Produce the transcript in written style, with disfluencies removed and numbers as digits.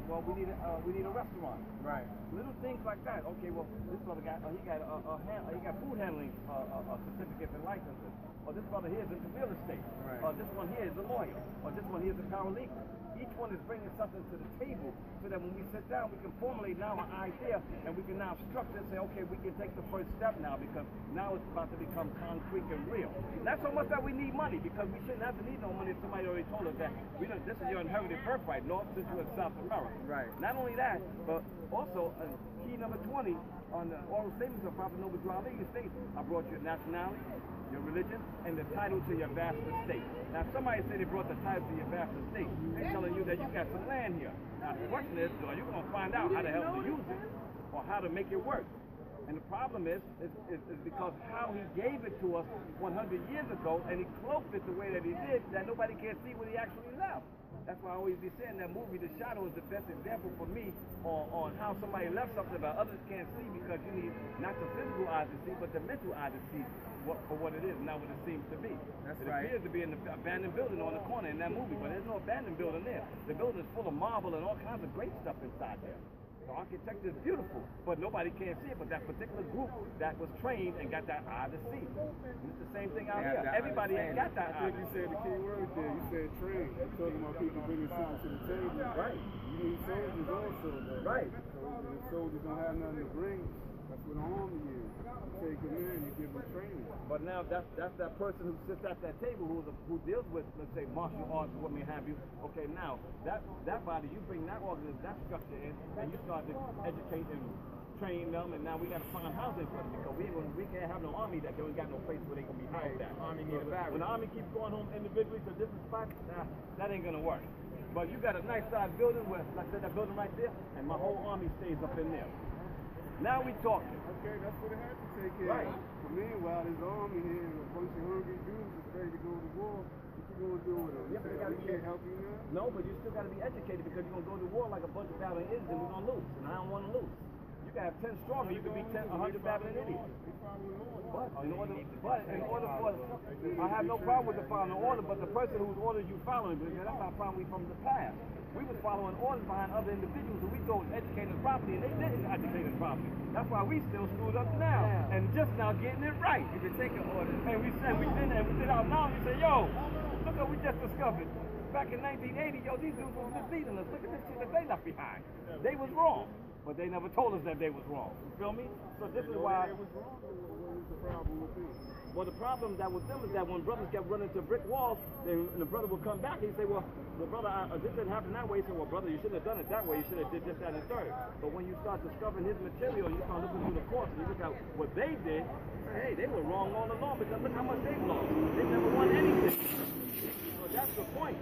well, we need a restaurant. Right. Little things like that. Okay, well, this brother got he got food handling certificates and licenses. Or this brother here is into real estate. Right. Or this one here is a lawyer. Or this one here is a paralegal. Each one is bringing something to the table so that when we sit down, we can formulate now an idea and we can now structure and say, okay, we can take the first step now because now it's about to become concrete and real. Not so much that we need money because we shouldn't have to need no money if somebody already told us that this is your inherited birthright, North, Central, and South America. Right. Not only that, but also key number 20 on the oral statements of Prophet Noble Drew Ali states, I brought your nationality, your religion, and the title to your vast estate. Now, if somebody say they brought the title to your vast estate, they're telling you that you got some land here. Now, the question is, are you going to find out how the hell to use it or how to make it work? And the problem is because how he gave it to us 100 years ago, and he cloaked it the way that he did, that nobody can see what he actually left. That's why I always be saying that movie, The Shadow, is the best example for me on how somebody left something that others can't see because you need not the physical eye to see, but the mental eye to see for what it is, not what it seems to be. That's it right. appears to be an abandoned building on the corner in that movie, but there's no abandoned building there. The building is full of marble and all kinds of great stuff inside there. The architecture is beautiful, but nobody can see it. But that particular group that was trained and got that eye to see. And it's the same thing out here. Everybody ain't got that eye. I think you said the key word there. You said trained. You're talking about people bringing something to the table. Right. You need soldiers also. Right. So if soldiers don't have nothing to bring, that's what an army is. You take them in, you give them training. But now that's that person who sits at that table who deals with, let's say, martial arts, what may have you. Okay, now that body, you bring that organism, that structure in, and you start to educate and train them, and now we got to find housing for them because we can't have no army that don't got no place where they can be housed at. Army need a barracks. When the army keeps going home individually to different spots, that ain't gonna work. But you got a nice sized building where, like I said, that building right there, and my whole army stays up in there. Now we talking. Okay, that's what it had to take care of. But meanwhile, this army here, a bunch of hungry dudes is ready to go to war. What you gonna do with them? Yeah, but we can't help you now? No, but you still got to be educated because you're gonna go to war like a bunch of Babylon idiots, and we're gonna lose. And I don't want to lose. You can have 10 strong, and you can beat 100 Babylon idiots. But in order for, I have no problem with the following order, but the person whose order you following, because that's our problem from the past. We was following orders behind other individuals who we thought was educated properly, and they didn't educate us properly. That's why we still screwed up now, and just now getting it right. You can take an order. And we did out now, and we said, yo, look what we just discovered. Back in 1980, yo, these dudes were misleading us. Look at this shit that they left behind. They was wrong, but they never told us that they was wrong. You feel me? So this is why. They was wrong. What was the problem with this? Well, the problem that with them is that when brothers kept running to brick walls, then the brother would come back and he'd say, well, brother, this didn't happen that way. He said, well, brother, you shouldn't have done it that way. You should have did this, that, and the third. But when you start discovering his material, you start looking through the course and you look at what they did, you say, hey, they were wrong all along because look how much they've lost. They never won anything. So that's the point.